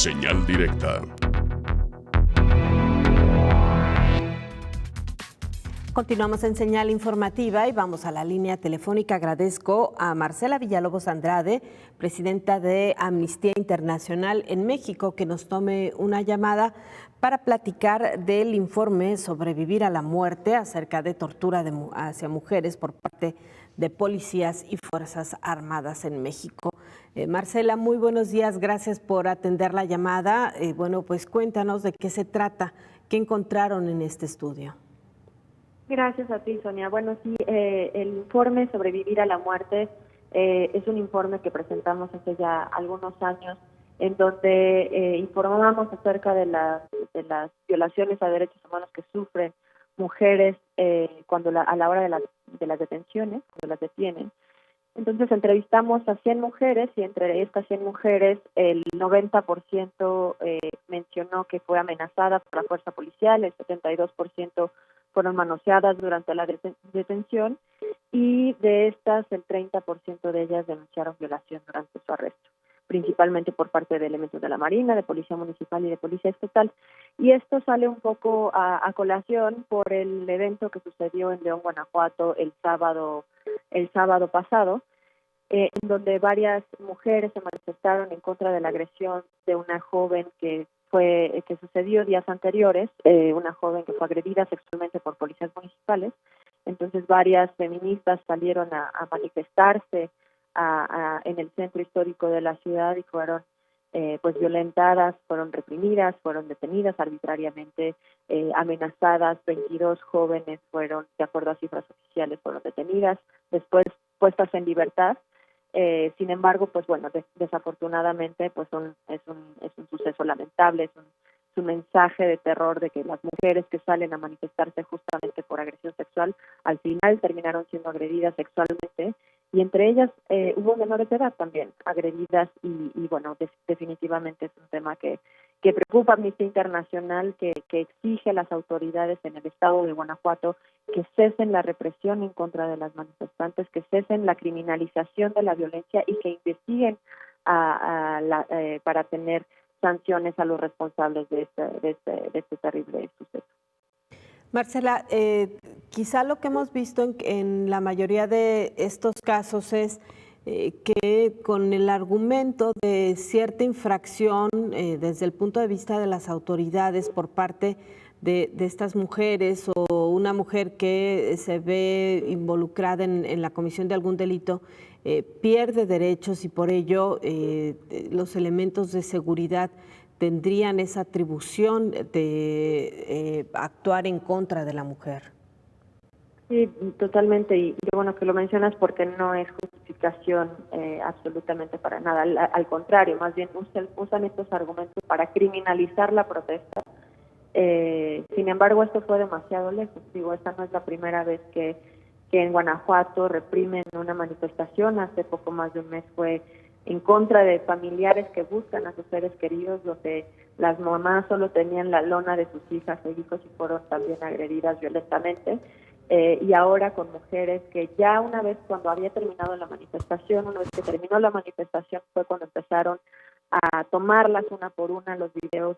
Señal directa. Continuamos en Señal Informativa y vamos a la línea telefónica. Agradezco a Marcela Villalobos Andrade, presidenta de Amnistía Internacional en México, que nos tome una llamada para platicar del informe Sobrevivir a la muerte acerca de tortura hacia mujeres por parte de policías y fuerzas armadas en México. Marcela, muy buenos días, gracias por atender la llamada. Bueno, pues cuéntanos de qué se trata, qué encontraron en este estudio. Gracias a ti, Sonia. Bueno, sí, el informe Sobrevivir a la muerte es un informe que presentamos hace ya algunos años, en donde informábamos acerca de las violaciones a derechos humanos que sufren mujeres a la hora de las detenciones, cuando las detienen. Entonces entrevistamos a 100 mujeres y entre estas 100 mujeres el 90% mencionó que fue amenazada por la fuerza policial, el 72% fueron manoseadas durante la detención y de estas el 30% de ellas denunciaron violación durante su arresto, principalmente por parte de elementos de la Marina, de Policía Municipal y de Policía Estatal. Y esto sale un poco a colación por el evento que sucedió en León, Guanajuato, el sábado pasado, en donde varias mujeres se manifestaron en contra de la agresión de una joven que sucedió días anteriores, una joven que fue agredida sexualmente por policías municipales. Entonces varias feministas salieron a manifestarse en el centro histórico de la ciudad y fueron pues violentadas, fueron reprimidas, fueron detenidas arbitrariamente, amenazadas. 22 jóvenes fueron, de acuerdo a cifras oficiales, fueron detenidas, después puestas en libertad. Sin embargo, pues bueno, desafortunadamente, pues es un suceso lamentable, es un mensaje de terror de que las mujeres que salen a manifestarse justamente por agresión sexual, al final terminaron siendo agredidas sexualmente, y entre ellas hubo menores de edad también agredidas, y bueno, definitivamente es un tema que preocupa a Amnistía Internacional, que exige a las autoridades en el estado de Guanajuato que cesen la represión en contra de las manifestantes, que cesen la criminalización de la violencia y que investiguen para tener sanciones a los responsables de este terrible suceso. Marcela, quizá lo que hemos visto en la mayoría de estos casos es que con el argumento de cierta infracción desde el punto de vista de las autoridades por parte de estas mujeres o una mujer que se ve involucrada en la comisión de algún delito, pierde derechos y por ello los elementos de seguridad tendrían esa atribución de actuar en contra de la mujer. Sí, totalmente, y qué bueno que lo mencionas porque no es justificación absolutamente para nada, al contrario, más bien usan estos argumentos para criminalizar la protesta. Sin embargo, esto fue demasiado lejos. Esta no es la primera vez que en Guanajuato reprimen una manifestación. Hace poco más de un mes fue en contra de familiares que buscan a sus seres queridos, donde las mamás solo tenían la lona de sus hijas e hijos y fueron también agredidas violentamente. Y ahora con mujeres que ya una vez cuando había terminado la manifestación, una vez que terminó la manifestación fue cuando empezaron a tomarlas una por una. Los videos,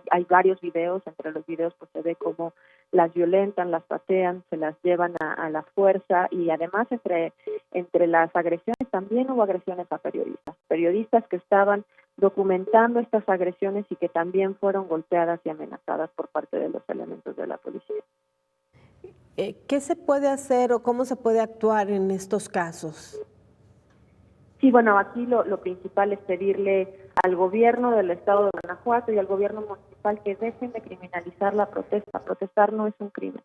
hay varios videos, entre los videos pues se ve cómo las violentan, las patean, se las llevan a la fuerza, y además entre las agresiones también hubo agresiones a periodistas que estaban documentando estas agresiones y que también fueron golpeadas y amenazadas por parte de los elementos de la policía. ¿Qué se puede hacer o cómo se puede actuar en estos casos? Sí, bueno, aquí lo principal es pedirle al gobierno del estado de Guanajuato y al gobierno municipal que dejen de criminalizar la protesta. Protestar no es un crimen,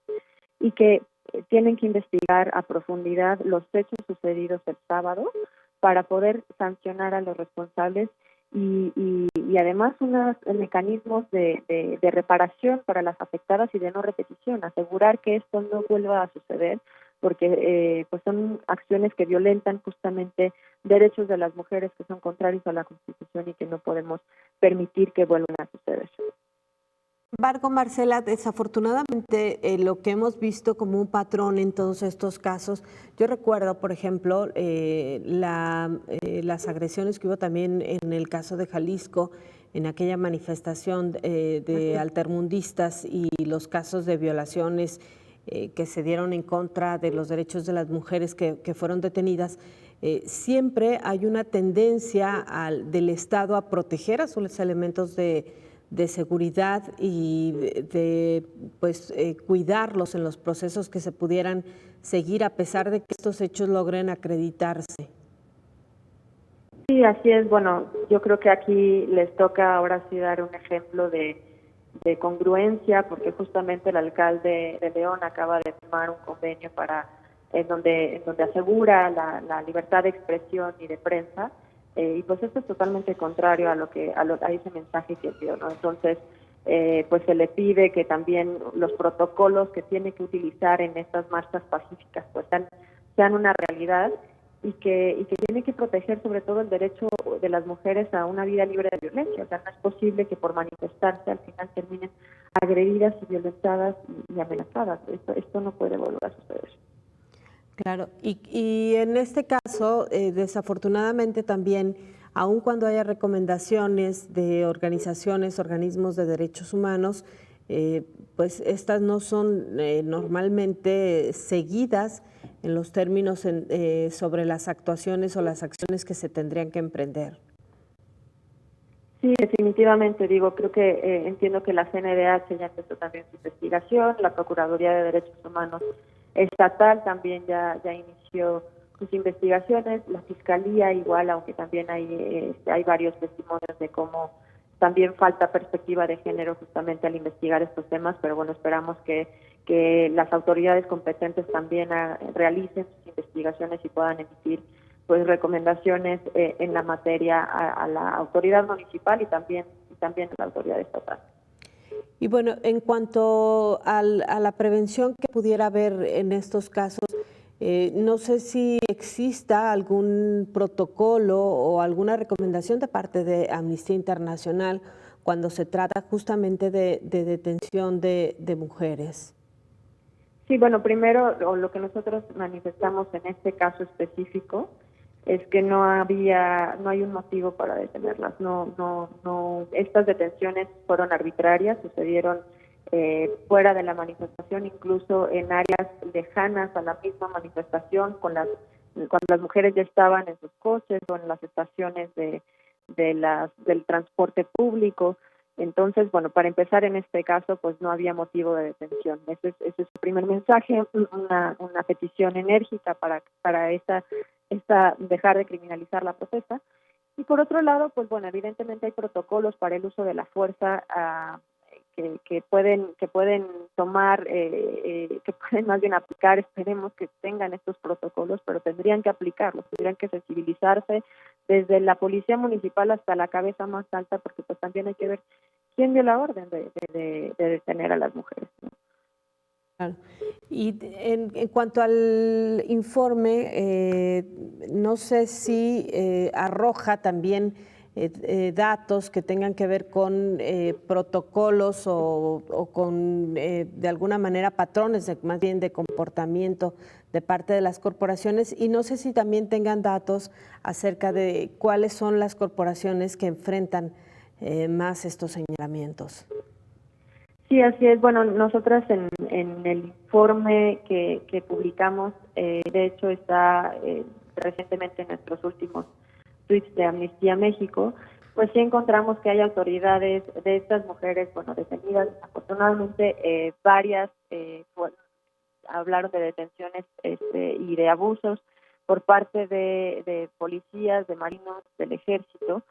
y que tienen que investigar a profundidad los hechos sucedidos el sábado para poder sancionar a los responsables y además unos mecanismos de reparación para las afectadas y de no repetición, asegurar que esto no vuelva a suceder, porque pues son acciones que violentan justamente derechos de las mujeres, que son contrarios a la Constitución y que no podemos permitir que vuelvan a suceder. embargo, Marcela, desafortunadamente lo que hemos visto como un patrón en todos estos casos, yo recuerdo, por ejemplo, las agresiones que hubo también en el caso de Jalisco, en aquella manifestación de altermundistas y los casos de violaciones que se dieron en contra de los derechos de las mujeres que fueron detenidas. Siempre hay una tendencia del Estado a proteger a sus elementos de seguridad y de pues cuidarlos en los procesos que se pudieran seguir a pesar de que estos hechos logren acreditarse. Sí, así es. Bueno, yo creo que aquí les toca ahora sí dar un ejemplo de congruencia, porque justamente el alcalde de León acaba de firmar un convenio para en donde asegura la libertad de expresión y de prensa, y pues esto es totalmente contrario a a ese mensaje que dio, ¿no? Entonces, pues se le pide que también los protocolos que tiene que utilizar en estas marchas pacíficas pues sean una realidad y que tiene que proteger sobre todo el derecho de las mujeres a una vida libre de violencia. O sea, no es posible que por manifestarse al final terminen agredidas y violentadas y amenazadas. Esto no puede volver a suceder. Claro, y en este caso, desafortunadamente también, aun cuando haya recomendaciones de organizaciones, organismos de derechos humanos, pues estas no son normalmente seguidas en los términos sobre las actuaciones o las acciones que se tendrían que emprender. Sí, definitivamente, digo, creo que entiendo que la CNDH ya empezó también su investigación, la Procuraduría de Derechos Humanos Estatal también ya inició sus investigaciones, la Fiscalía igual, aunque también hay varios testimonios de cómo también falta perspectiva de género justamente al investigar estos temas, pero bueno, esperamos que las autoridades competentes también realicen sus investigaciones y puedan emitir pues recomendaciones en la materia a la autoridad municipal y también a la autoridad estatal. Y bueno, en cuanto a la prevención que pudiera haber en estos casos, no sé si exista algún protocolo o alguna recomendación de parte de Amnistía Internacional cuando se trata justamente de detención de mujeres. Sí, bueno, primero lo que nosotros manifestamos en este caso específico es que no hay un motivo para detenerlas. No, estas detenciones fueron arbitrarias, sucedieron fuera de la manifestación, incluso en áreas lejanas a la misma manifestación, cuando las mujeres ya estaban en sus coches o en las estaciones del transporte público. Entonces, bueno, para empezar en este caso, pues no había motivo de detención. Ese es el primer mensaje, una petición enérgica para esta dejar de criminalizar la protesta. Y por otro lado, pues bueno, evidentemente hay protocolos para el uso de la fuerza que pueden tomar, que pueden más bien aplicar. Esperemos que tengan estos protocolos, pero tendrían que aplicarlos, tendrían que sensibilizarse desde la policía municipal hasta la cabeza más alta, porque pues también hay que ver quién dio la orden de detener a las mujeres, ¿no? Claro. Y en cuanto al informe, no sé si arroja también datos que tengan que ver con protocolos o con, de alguna manera, patrones, más bien de comportamiento de parte de las corporaciones. Y no sé si también tengan datos acerca de cuáles son las corporaciones que enfrentan más estos señalamientos. Sí, así es. Bueno, nosotras en el informe que publicamos, de hecho está recientemente en nuestros últimos tweets de Amnistía México, pues sí encontramos que hay autoridades de estas mujeres, bueno, detenidas. Afortunadamente, varias hablaron de detenciones y de abusos por parte de policías, de marinos, del ejército,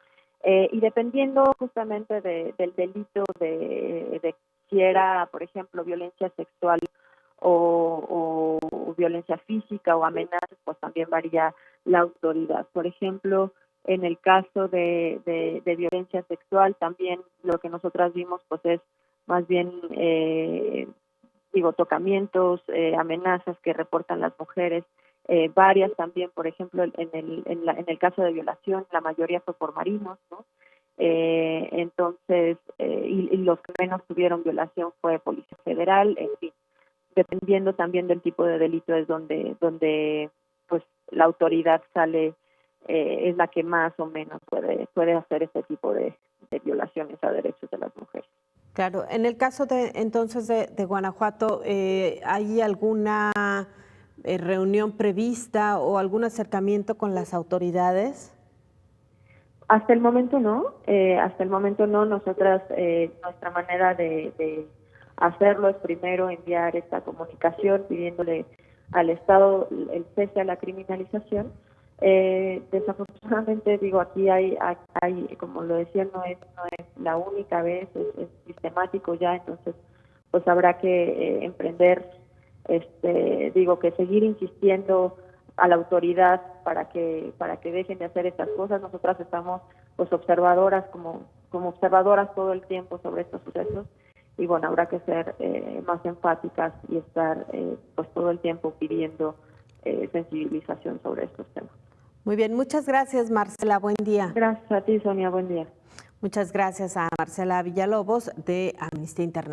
y dependiendo justamente del delito de si era, por ejemplo, violencia sexual o violencia física o amenazas, pues también varía la autoridad. Por ejemplo, en el caso de violencia sexual, también lo que nosotras vimos pues es más bien tocamientos, amenazas que reportan las mujeres, varias también, por ejemplo, en el caso de violación, la mayoría fue por marinos, ¿no? Entonces, y los que menos tuvieron violación fue Policía Federal, en fin, dependiendo también del tipo de delito es donde pues la autoridad sale, es la que más o menos puede hacer este tipo de violaciones a derechos de las mujeres. Claro, en el caso entonces de Guanajuato, ¿hay alguna reunión prevista o algún acercamiento con las autoridades? Hasta el momento no, Nosotras, nuestra manera de hacerlo es primero enviar esta comunicación pidiéndole al Estado el cese a la criminalización. Desafortunadamente, digo, aquí hay, como lo decía, no es la única vez, es sistemático ya, entonces pues habrá que emprender, que seguir insistiendo a la autoridad para que dejen de hacer estas cosas. Nosotras estamos pues observadoras como observadoras todo el tiempo sobre estos sucesos y bueno, habrá que ser más enfáticas y estar pues todo el tiempo pidiendo sensibilización sobre estos temas. Muy bien, muchas gracias, Marcela, buen día. Gracias a ti, Sonia, buen día. Muchas gracias a Marcela Villalobos de Amnistía Internacional.